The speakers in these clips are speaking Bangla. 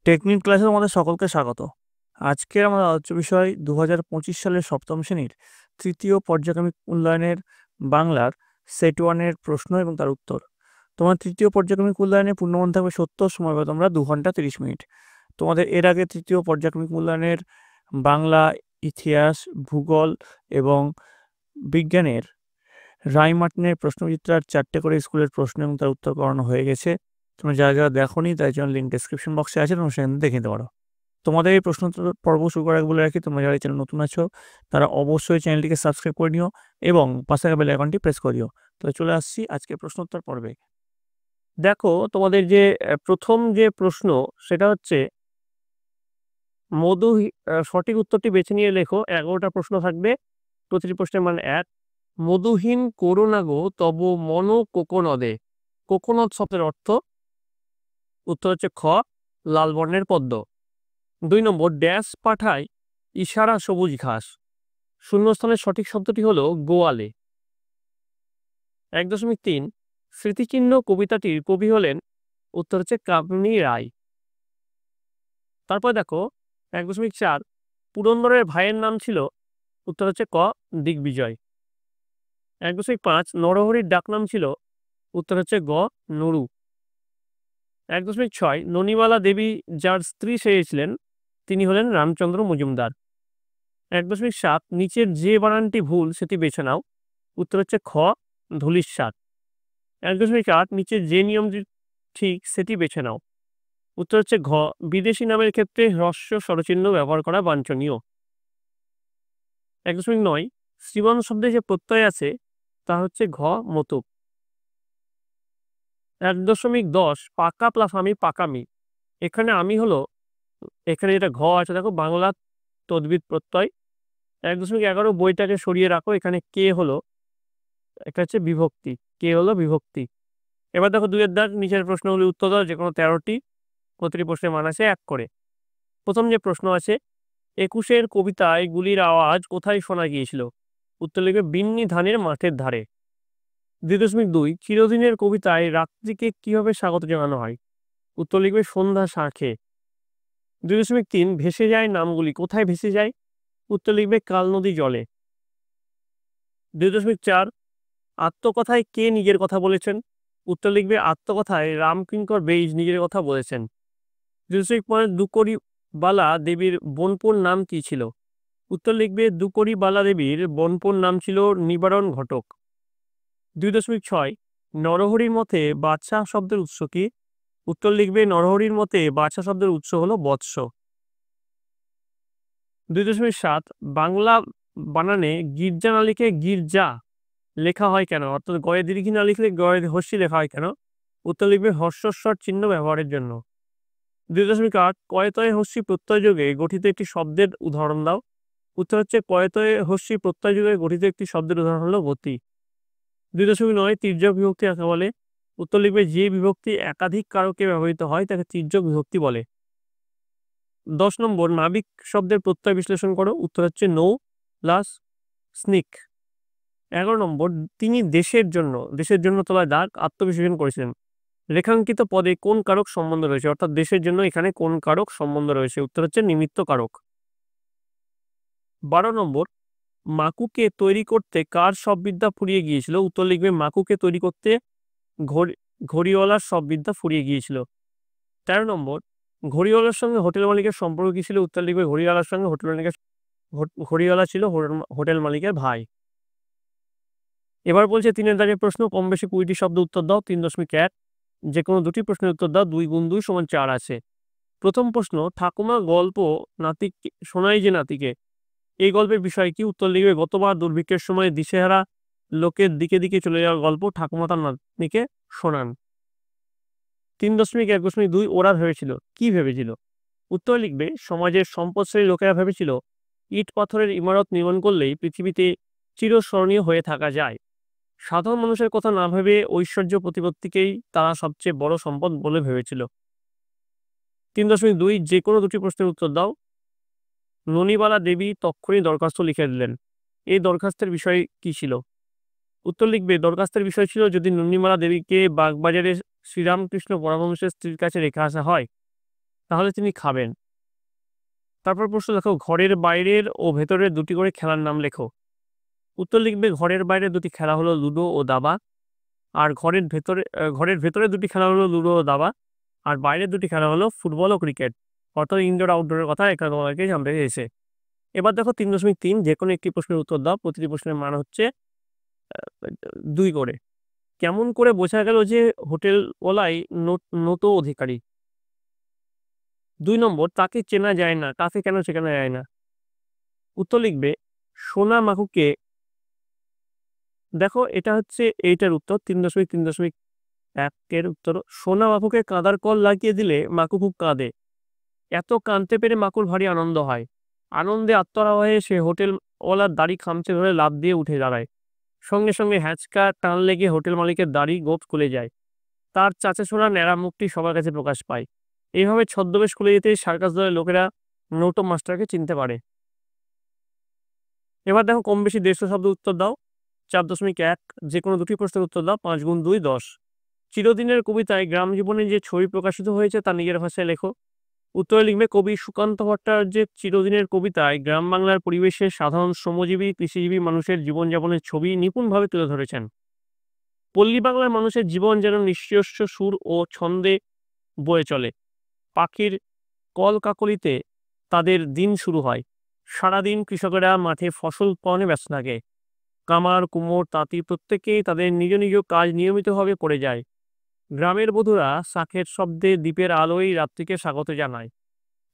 টেকনিক ক্লাসে আমাদের সকলকে স্বাগত। আজকের আমাদের আলোচ্য বিষয় 2025 সালের সপ্তম শ্রেণীর তৃতীয় পর্যায়ক্রমিক মূল্যায়নের বাংলার সেট 1 এর প্রশ্ন এবং তার উত্তর। তোমার তৃতীয় পর্যায়ক্রমিক মূল্যায়নের পূর্ণমান থাকবে 70, সময় পাবে তোমরা 2 ঘন্টা 30 মিনিট। তোমাদের এর আগে তৃতীয় পর্যায়ক্রমিক মূল্যায়নের বাংলা, ইতিহাস, ভূগোল এবং বিজ্ঞানের রায় মার্টিনের প্রশ্নবিচিত্রার 4টে করে স্কুলের প্রশ্ন এবং তার উত্তর করানো হয়ে গেছে। তোমরা যারা যারা দেখোনি তাই জন্য লিঙ্ক ডেসক্রিপশন বক্সে আছে, তোমরা সেখানে দেখে নিতে পারো। তোমাদের এই প্রশ্ন পর্ব শুরু করার আগে বলে রাখি, তোমরা যারা এই চ্যানেল নতুন আছো তারা অবশ্যই চ্যানেলটিকে সাবস্ক্রাইব করে নিও এবং পাশে থাকা বেল আইকনটি প্রেস করে দিও। তাহলে চলে আসছি আজকে প্রশ্নোত্তর পর্বে। দেখো, তোমাদের যে প্রথম যে প্রশ্ন সেটা হচ্ছে সঠিক উত্তরটি বেছে নিয়ে লেখো। 11টা প্রশ্ন থাকবে, প্রতিটি প্রশ্নের মান 1। মধুহীন করুণা গো তব মন কোকোনদে। কোকোনদ শব্দের অর্থ, উত্তর হচ্ছে খ, লাল বর্ণের পদ্ম। 2 নম্বর, ড্যাশ পাঠায় ইশারা সবুজ ঘাস। শূন্যস্থানের সঠিক শব্দটি হলো গোয়ালে। 1.3, স্মৃতিচিহ্ন কবিতাটির কবি হলেন, উত্তর হচ্ছে কামিনী রায়। তারপর দেখো 1.4, পুরন্দরের ভাইয়ের নাম ছিল, উত্তর হচ্ছে ক, দিগ্বিজয়। 1.5, নরহরির ডাকনাম ছিল, উত্তর হচ্ছে গ, নুরু। 1.6, ননিমালা দেবী যার স্ত্রী সেজেছিলেন তিনি হলেন রামচন্দ্র মজুমদার। 1.7, নিচের যে বানানটি ভুল সেটি বেছে নাও, উত্তর হচ্ছে খ, ধূলিসাৎ। 1.8, নিচের যে নিয়মটি ঠিক সেটি বেছে নাও, উত্তর হচ্ছে ঘ, বিদেশি নামের ক্ষেত্রে হ্রস্ব স্বরচিহ্ন ব্যবহার করা বাঞ্ছনীয়। 1.9, শ্রীমান শব্দে যে প্রত্যয় আছে তা হচ্ছে ঘ, মতুপ। 1.10, পাকা প্লাস আমি পাকামি। এখানে আমি হলো, এখানে যেটা ঘ আছে দেখো বাংলা তদ্বিদ প্রত্যয়। 1.11, বইটাকে সরিয়ে রাখো, এখানে কে হলো, এটা হচ্ছে বিভক্তি, কে হলো বিভক্তি। এবার দেখো 2-এর দাগ, নিচের প্রশ্নগুলি উত্তর দাও, যে কোনো 13টি, প্রতিটি প্রশ্নের মান আছে 1 করে। প্রথম যে প্রশ্ন আছে, 21-এর কবিতায় গুলির আওয়াজ কোথায় শোনা গিয়েছিল, উত্তর লিখবে বিন্নি ধানের মাঠের ধারে। 2.2, চিরদিনের কবিতায় রাত্রিকে কিভাবে স্বাগত জানানো হয়, উত্তর লিখবে সন্ধ্যা শাঁখে। 2.3, ভেসে যায় নামগুলি কোথায় ভেসে যায়, উত্তর লিখবে কাল নদী জলে। 2.4, আত্মকথায় কে নিজের কথা বলেছেন, উত্তর লিখবে আত্মকথায় রামকিঙ্কর বেইজ নিজের কথা বলেছেন। 2.5, দুকরি বালা দেবীর বোনপোর নাম কি ছিল, উত্তর লিখবে দুকরি বালা দেবীর বোনপোর নাম ছিল নিবারণ ঘটক। 2.6, নরহরির মতে বাদশাহ শব্দের উৎস কি, উত্তর লিখবে নরহরির মতে বাদশাহ শব্দের উৎস হলো বৎস। 2.7, বাংলা বানানে গির্জা না লিখে গির্জা লেখা হয় কেন, অর্থাৎ গয়ে দীর্ঘি না লিখলে গয়ে হস্যি লেখা হয় কেন, উত্তর লিখবে হর্ষস্বর চিহ্ন ব্যবহারের জন্য। 2.8, কয়তয়ে হস্যি প্রত্যয় যোগে গঠিত একটি শব্দের উদাহরণ দাও, উত্তর হচ্ছে কয়তয়ে হস্যি প্রত্যয় যোগে গঠিত একটি শব্দের উদাহরণ হলো গতি। 2.9, তির্যক বিভক্তি কাকে বলে, উত্তর লিখবে যে বিভক্তি একাধিক কারকে ব্যবহৃত হয় তাকে তির্যক বিভক্তি বলে। 10 নম্বর, নাবিক শব্দের প্রত্যয় বিশ্লেষণ করো, উত্তর হচ্ছে নৌ প্লাস স্নিক। 11 নম্বর, তিনি দেশের জন্য তলায় দাগ আত্মবিশ্লেষণ করেছিলেন, রেখাঙ্কিত পদে কোন কারক সম্বন্ধ রয়েছে, অর্থাৎ দেশের জন্য এখানে কোন কারক সম্বন্ধ রয়েছে, উত্তর হচ্ছে নিমিত্ত কারক। 12 নম্বর, মাকুকে তৈরি করতে কার সব বিদ্যা ফুরিয়ে গিয়েছিল, উত্তর লিখবে মাকুকে তৈরি করতে ঘড়িওয়ালার সব বিদ্যা ফুরিয়ে গিয়েছিল। 13 নম্বর, ঘড়িওয়ালার সঙ্গে হোটেল মালিকের সম্পর্ক কি ছিল, উত্তর লিখবে ঘড়িওয়ালার সঙ্গে ঘড়িওয়ালা ছিল হোটেল মালিকের ভাই। এবার বলছে 3-এর দাগের প্রশ্ন, কম বেশি 20টি শব্দ উত্তর দাও। 3.1, যে কোনো দুটি প্রশ্নের উত্তর দাও। 2 × 2 = 4 আছে। প্রথম প্রশ্ন, ঠাকুমা গল্প নাতিক শোনাই যে নাতিকে, এই গল্পের বিষয় কি, উত্তর লিখবে গতবার দুর্ভিক্ষের সময় দিশেহারা লোকের দিকে দিকে চলে যাওয়ার গল্প ঠাকুমা তার নাতনিকে শোনান। 3.1.2, ওরা ভেবেছিল, কি ভেবেছিল, উত্তর লিখবে সমাজের সম্পদশালী লোকেরা ভেবেছিল ইট পাথরের ইমারত নির্মাণ করলেই পৃথিবীতে চিরস্মরণীয় হয়ে থাকা যায়। সাধারণ মানুষের কথা না ভেবে ঐশ্বর্য প্রতিপত্তিকেই তারা সবচেয়ে বড় সম্পদ বলে ভেবেছিল। 3.2, যে কোনো দুটি প্রশ্নের উত্তর দাও। ননিবালা দেবী তক্ষুনি দরখাস্ত লিখে দিলেন, এই দরখাস্তের বিষয় কি ছিল, উত্তর লিখবে দরখাস্তের বিষয় ছিল যদি ননিমালা দেবীকে বাগবাজারে শ্রীরামকৃষ্ণ পরমহংসের স্ত্রীর কাছে রেখে আসা হয় তাহলে তিনি খাবেন। তারপর প্রশ্ন দেখো, ঘরের বাইরের ও ভেতরের দুটি করে খেলার নাম লেখো। উত্তর লিখবে, ঘরের বাইরে দুটি খেলা হলো লুডো ও দাবা, আর ঘরের ভেতরে দুটি খেলা হলো লুডো ও দাবা, আর বাইরের দুটি খেলা হলো ফুটবল ও ক্রিকেট। অর্থাৎ ইনডোর আউটডোরের কথা এখানে তোমাদেরকে জানতে চেয়েছে। এবার দেখো 3.3, যে কোনো একটি প্রশ্নের উত্তর দাও। প্রতিটি প্রশ্নের মান হচ্ছে 2 করে। কেমন করে বোঝা গেল যে হোটেলওয়ালাই নত অধিকারী? 2 নম্বর, তাকে চেনা যায় না, তাকে কেন চেনা যায় না? উত্তর লিখবে, সোনা মাকুকে, দেখো এটা হচ্ছে এইটার উত্তর 3.3.1 এর উত্তর। সোনা মাকুকে কাঁদার কল লাগিয়ে দিলে মাকু খুব কাঁদে, এত কাঁদতে পেরে মাকুর ভারী আনন্দ হয়। আনন্দে আত্মহারা হয়ে সে হোটেলওয়ালার দাড়ি খামচে ধরে লাফ দিয়ে উঠে দাঁড়ায়। সঙ্গে সঙ্গে হ্যাঁচকা টান লেগে হোটেল মালিকের দাড়ি গোঁফ খুলে যায়। তার চাচা সোনা ন্যাড়া মুখটি সবার কাছে প্রকাশ পায়। এইভাবে ছদ্মবেশ খুলে যেতে সার্কাস দলের লোকেরা নৌটো মাস্টারকে চিনতে পারে। এবার দেখো কম বেশি 150 শব্দ উত্তর দাও। 4.1, যে কোনো দুটি প্রশ্নের উত্তর দাও। 5 গুণ 2 10। চিরদিনের কবিতায় গ্রাম জীবনে যে ছবি প্রকাশিত হয়েছে তা নিজের ভাষায় লেখো। উত্তরে লিখবে, কবি সুকান্ত ভট্টাচার্যের চিরদিনের কবিতায় গ্রাম বাংলার পরিবেশে সাধারণ শ্রমজীবী কৃষিজীবী মানুষের জীবনযাপনের ছবি নিপুণভাবে তুলে ধরেছেন। পল্লী বাংলার মানুষের জীবন যেন নিঃশ্রেষ্ঠ সুর ও ছন্দে বয়ে চলে। পাখির কলকাকলিতে তাদের দিন শুরু হয়। সারাদিন কৃষকেরা মাঠে ফসল উৎপাদনে ব্যস্ত থাকে। কামার, কুমোর, তাঁতি প্রত্যেকেই তাদের নিজ নিজ কাজ নিয়মিতভাবে করে যায়। গ্রামের বধূরা শাঁখের শব্দে দ্বীপের আলোয় রাত্রিকে স্বাগত জানায়।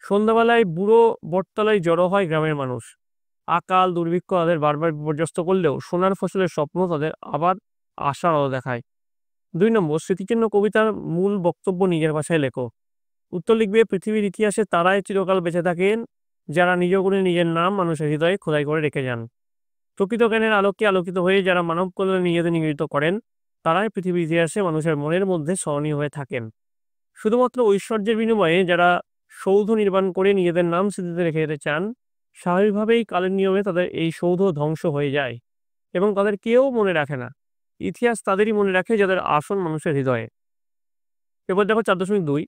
সন্ধ্যাবেলায় বুড়ো বটতলায় জড়ো হয় গ্রামের মানুষ। আকাল দুর্ভিক্ষ তাদের বারবার বিপর্যস্ত করলেও সোনার ফসলের স্বপ্ন তাদের আবার আশার আলো দেখায়। 2 নম্বর, স্মৃতিচিহ্ন কবিতার মূল বক্তব্য নিজের ভাষায় লেখো। উত্তর লিখবে, পৃথিবীর ইতিহাসে তারাই চিরকাল বেঁচে থাকেন যারা নিজ গুণে নিজের নাম মানুষের হৃদয়ে খোদাই করে রেখে যান। প্রকৃত জ্ঞানের আলোকে আলোকিত হয়ে যারা মানব কল্যাণে নিজেদের নিয়োজিত করেন, তারাই পৃথিবীর ইতিহাসে মানুষের মনের মধ্যে স্মরণীয় হয়ে থাকেন। শুধুমাত্র ঐশ্বর্যের বিনিময়ে যারা সৌধ নির্মাণ করে নিজেদের নাম স্মৃতিতে রেখে যেতে চান, স্বাভাবিকভাবেই কালের নিয়মে তাদের এই সৌধ ধ্বংস হয়ে যায় এবং তাদের কেউ মনে রাখে না। ইতিহাস তাদেরই মনে রাখে যাদের আসন মানুষের হৃদয়ে। এবার দেখো 4.2,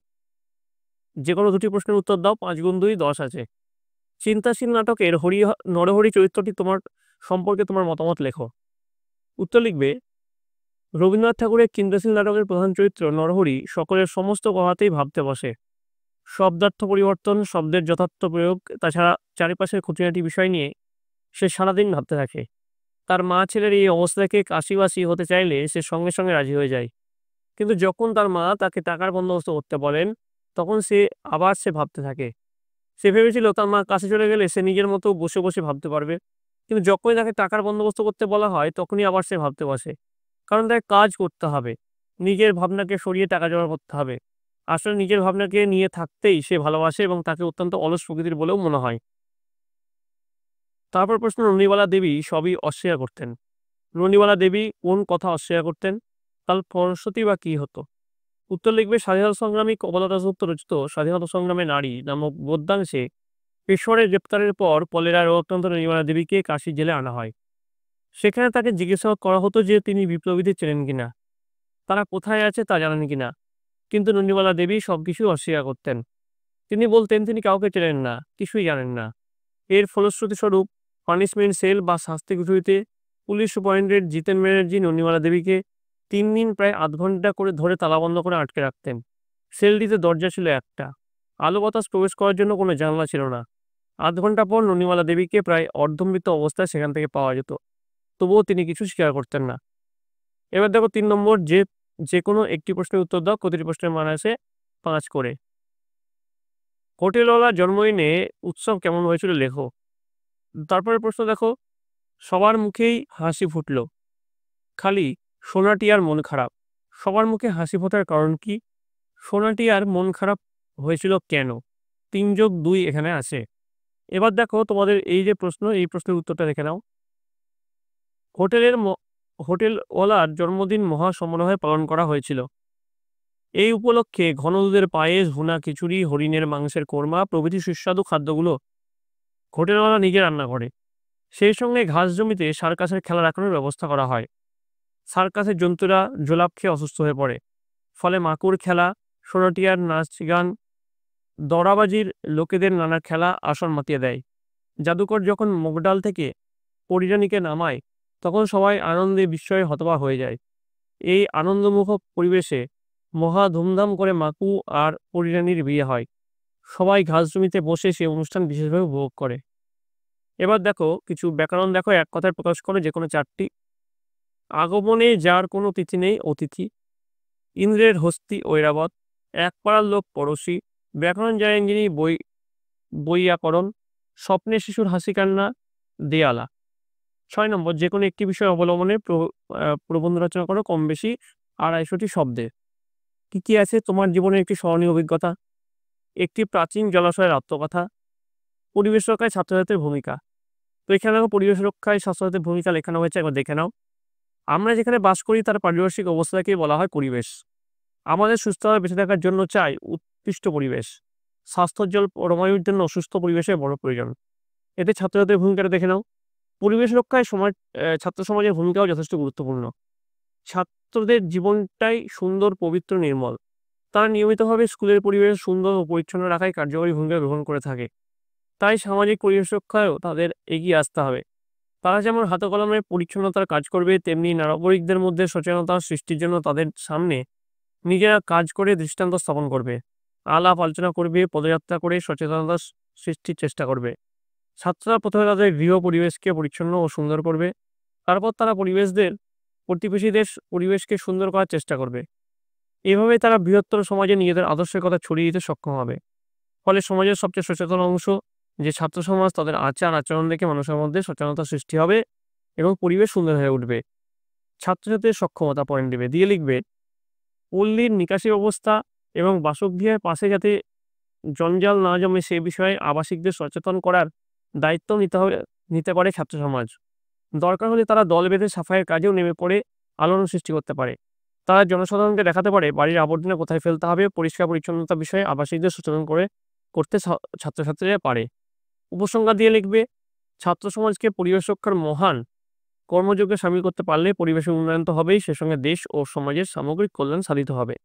যে কোনো দুটি প্রশ্নের উত্তর দাও। 5 গুণ 2 10 আছে। চিন্তাশীল নাটকের নরহরি চরিত্রটি সম্পর্কে তোমার মতামত লেখো। উত্তর লিখবে, রবীন্দ্রনাথ ঠাকুরের চিন্তাশীল নাটকের প্রধান চরিত্র নরহরি সকলের সমস্ত কথাতেই ভাবতে বসে। শব্দার্থ পরিবর্তন, শব্দের যথার্থ প্রয়োগ, তাছাড়া চারিপাশের খুঁটিনাটি বিষয় নিয়ে সে সারাদিন ভাবতে থাকে। তার মা ছেলের এই অবস্থা দেখে কাশিবাসি হতে চাইলে সে সঙ্গে সঙ্গে রাজি হয়ে যায়। কিন্তু যখন তার মা তাকে টাকার বন্দোবস্ত করতে বলেন, তখন সে ভাবতে থাকে। সে ভেবেছিল তার মা কাছে চলে গেলে সে নিজের মতো বসে বসে ভাবতে পারবে। কিন্তু যখনই তাকে টাকার বন্দোবস্ত করতে বলা হয়, তখনই আবার সে ভাবতে বসে। কারণ তাকে কাজ করতে হবে, নিজের ভাবনাকে সরিয়ে টাকা জমা করতে হবে। আসলে নিজের ভাবনাকে নিয়ে থাকতেই সে ভালোবাসে এবং তাকে অত্যন্ত অলস প্রকৃতির বলেও মনে হয়। তারপর প্রশ্ন, নন্দীবালা দেবী সবই অস্বীকার করতেন। নন্দীবালা দেবী কোন কথা অস্বীকার করতেন? তার ফলশ্রুতি বা কি হতো? উত্তর লিখবে, স্বাধীনতা সংগ্রামী কমলদাস দাশগুপ্ত রচিত স্বাধীনতা সংগ্রামে নারী নামক গদ্যাংশে পেশোয়ারের গ্রেপ্তারের পর পলেরা রোগাক্রান্ত নন্দীবালা দেবীকে কাশী জেলে আনা হয়। সেখানে তাকে জিজ্ঞাসা করা হতো যে তিনি বিপ্লবীদের চেনেন কিনা, তারা কোথায় আছে তা জানেন কিনা। কিন্তু নন্দীবালা দেবী সবকিছু অস্বীকার করতেন। তিনি বলতেন তিনি কাউকে চেনেন না, কিছুই জানেন না। এর ফলশ্রুতিস্বরূপ পানিশমেন্ট সেল বা শাস্তি কুঠুরিতে পুলিশ সুপারিনটেন্ডেন্ট জিতেন ব্যানার্জি নন্দীবালা দেবীকে 3 দিন প্রায় আধ ঘন্টা করে ধরে তালাবন্ধ করে আটকে রাখতেন। সেলটিতে দরজা ছিল একটা, আলো বাতাস প্রবেশ করার জন্য কোনো জানলা ছিল না। আধ ঘন্টা পর নন্দীমালা দেবীকে প্রায় অর্ধমৃত অবস্থায় সেখান থেকে পাওয়া যেত, তবুও তিনি কিছু স্বীকার করতেন না। এবার দেখো 3 নম্বর, যে কোনো একটি প্রশ্নের উত্তর দাও। প্রতিটি প্রশ্নের মান আছে 5 করে। হোটেলওয়ালার জন্মদিনে উৎসব কেমন হয়েছিল লেখো। তারপরে প্রশ্ন দেখো, সবার মুখেই হাসি ফুটল, খালি সোনাটিয়ার মন খারাপ। সবার মুখে হাসি ফোটার কারণ কি? সোনাটিয়ার মন খারাপ হয়েছিল কেন? 3+2 এখানে আছে। এবার দেখো তোমাদের এই যে প্রশ্ন, এই প্রশ্নের উত্তরটা দেখে নাও। হোটেলওয়ালার জন্মদিন মহা সমারোহে পালন করা হয়েছিল। এই উপলক্ষে ঘন দুধের পায়েস, ভুনা খিচুড়ি, হরিণের মাংসের কোরমা প্রভৃতি সুস্বাদু খাদ্যগুলো হোটেলওয়ালা নিজে রান্না করে। সেই সঙ্গে ঘাস জমিতে সার্কাসের খেলা রাখানোর ব্যবস্থা করা হয়। সার্কাসের জন্তুরা জোলাপ খেয়ে অসুস্থ হয়ে পড়ে। ফলে মাকুর খেলা, সোনাটিয়ার নাচ গান দরাবাজির লোকেদের নানা খেলা আসর মাতিয়ে দেয়। জাদুকর যখন মগডাল থেকে পরিরানীকে নামায় তখন সবাই আনন্দে বিস্ময়ে হতবাক হয়ে যায়। এই আনন্দমুখর পরিবেশে মহা ধুমধাম করে মাকু আর পরিরানীর বিয়ে হয়। সবাই ঘাস জমিতে বসে সে অনুষ্ঠান বিশেষভাবে উপভোগ করে। এবার দেখো কিছু ব্যাকরণ দেখো, এক কথায় প্রকাশ করে যে কোনো চারটি। আগমনে যার কোনো তিথি নেই অতিথি, ইন্দ্রের হস্তি ঐরাবত, এক পাড়ার লোক পড়শি, ব্যাকরণ জানেন যিনি বৈয়াকরণ, স্বপ্নে শিশুর হাসি কান্না দেয়ালা। ৬ নম্বর, যে কোনো একটি বিষয় অবলম্বনে প্রবন্ধ রচনা করো কম বেশি ২৫০টি শব্দে। কি কি আছে তোমার জীবনের একটি স্মরণীয় অভিজ্ঞতা? একটি প্রাচীন জলাশয়ের আত্মকথা, পরিবেশ রক্ষায় ছাত্রছাত্রীর ভূমিকা। তো এখানে দেখো পরিবেশ রক্ষায় ছাত্রছাত্রীর ভূমিকা লেখানো হয়েছে, একবার দেখে নাও। আমরা যেখানে বাস করি তার পারিপার্শ্বিক অবস্থাকেই বলা হয় পরিবেশ। আমাদের সুস্থভাবে বেঁচে থাকার জন্য চাই উৎকৃষ্ট পরিবেশ। স্বাস্থ্যোজ্জ্বল পরমায়ুর জন্য সুস্থ পরিবেশের বড় প্রয়োজন। এতে ছাত্রছাত্রীর ভূমিকাটা দেখে নাও। পরিবেশ রক্ষায় ছাত্র সমাজের ভূমিকাও যথেষ্ট গুরুত্বপূর্ণ। ছাত্রদের জীবনটাই সুন্দর, পবিত্র, নির্মল। তারা নিয়মিতভাবে স্কুলের পরিবেশ সুন্দর ও পরিচ্ছন্ন রাখায় কার্যকরী ভূমিকা গ্রহণ করে থাকে। তাই সামাজিক পরিবেশ রক্ষায়ও তাদের এগিয়ে আসতে হবে। তারা যেমন হাতে কলমে পরিচ্ছন্নতার কাজ করবে, তেমনি নাগরিকদের মধ্যে সচেতনতা সৃষ্টির জন্য তাদের সামনে নিজেরা কাজ করে দৃষ্টান্ত স্থাপন করবে, আলাপ আলোচনা করবে, পদযাত্রা করে সচেতনতা সৃষ্টির চেষ্টা করবে। ছাত্ররা প্রথমে তাদের গৃহ পরিবেশকে পরিচ্ছন্ন ও সুন্দর করবে, তারপর তারা প্রতিবেশীদের পরিবেশকে সুন্দর করার চেষ্টা করবে। এভাবে তারা বৃহত্তর সমাজে নিজেদের আদর্শের কথা ছড়িয়ে দিতে সক্ষম হবে। ফলে সমাজের সবচেয়ে সচেতন অংশ যে ছাত্র সমাজ, তাদের আচার আচরণ দেখে মানুষের মধ্যে সচেতনতা সৃষ্টি হবে এবং পরিবেশ সুন্দর হয়ে উঠবে। ছাত্রছাত্রীর সক্ষমতা পয়েন্ট দেবে, দিয়ে লিখবে পল্লীর নিকাশি ব্যবস্থা এবং বাসগৃহের পাশে যাতে জঞ্জাল না জমে সে বিষয়ে আবাসিকদের সচেতন করার দায়িত্ব নিতে পারে ছাত্র সমাজ। দরকার হলে তারা দল বেঁধে সাফাইয়ের কাজেও নেমে পড়ে আলোড়ন সৃষ্টি করতে পারে। তারা জনসাধারণকে দেখাতে পারে বাড়ির আবর্জনা কোথায় ফেলতে হবে, পরিষ্কার পরিচ্ছন্নতা বিষয়ে আবাসিকদের সচেতন করতে ছাত্রছাত্রীরা পারে। উপসংহার দিয়ে লিখবে ছাত্র সমাজকে পরিবেশ রক্ষার মহান কর্মযজ্ঞে সামিল করতে পারলে পরিবেশের উন্নয়ন তো হবেই, সে সঙ্গে দেশ ও সমাজের সামগ্রিক কল্যাণ সাধিত হবে।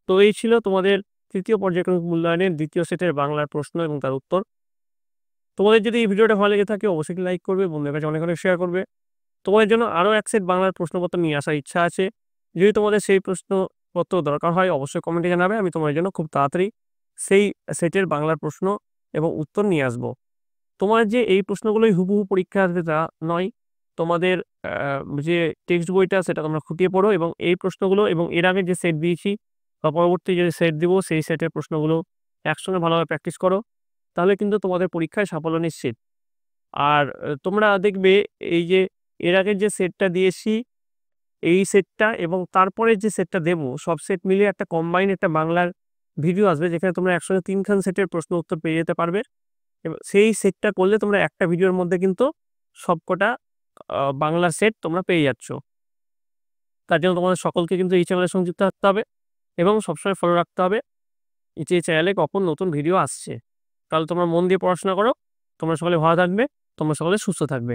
তো এই ছিল তোমাদের তৃতীয় পর্যায়ক্রমিক মূল্যায়নের দ্বিতীয় সেটের বাংলার প্রশ্ন এবং তার উত্তর। তোমাদের যদি এই ভিডিওটা ভালো লেগে থাকে অবশ্যই লাইক করবে, বন্ধুদের কাছে অনেক শেয়ার করবে। তোমাদের জন্য আরও এক সেট বাংলার প্রশ্নপত্র নিয়ে আসার ইচ্ছা আছে। যদি তোমাদের সেই প্রশ্নপত্র দরকার হয় অবশ্যই কমেন্টে জানাবে, আমি তোমাদের জন্য খুব তাড়াতাড়ি সেই সেটের বাংলার প্রশ্ন এবং উত্তর নিয়ে আসব। তোমার যে এই প্রশ্নগুলোই হুবহু পরীক্ষা আসবে তা নয়। তোমাদের যে টেক্সট বইটা সেটা তোমরা খুঁটিয়ে পড়ো এবং এই প্রশ্নগুলো এবং এর আগে যে সেট দিয়েছি বা পরবর্তী যে সেট দিব সেই সেটের প্রশ্নগুলো একসঙ্গে ভালোভাবে প্র্যাকটিস করো, তাহলে কিন্তু তোমাদের পরীক্ষায় সাফল্য নিশ্চিত। আর তোমরা দেখবে এই যে এর আগের যে সেটটা দিয়েছি এই সেটটা এবং তারপরে যে সেটটা দেব সব সেট মিলিয়ে একটা কম্বাইন একটা বাংলার ভিডিও আসবে, যেখানে তোমরা একসঙ্গে ৩ খান সেটের প্রশ্ন উত্তর পেয়ে যেতে পারবে। এবং সেই সেটটা করলে তোমরা একটা ভিডিওর মধ্যে কিন্তু সবকটা বাংলার সেট তোমরা পেয়ে যাচ্ছ। তার জন্য তোমাদের সকলকে কিন্তু এই চ্যানেলের সঙ্গে যুক্ত থাকতে হবে এবং সবসময় ফলো রাখতে হবে যে চ্যানেলে কখন নতুন ভিডিও আসছে। তাহলে তোমরা মন দিয়ে পড়াশোনা করো। তোমরা সকলে ভালো থাকবে, তোমরা সকলে সুস্থ থাকবে।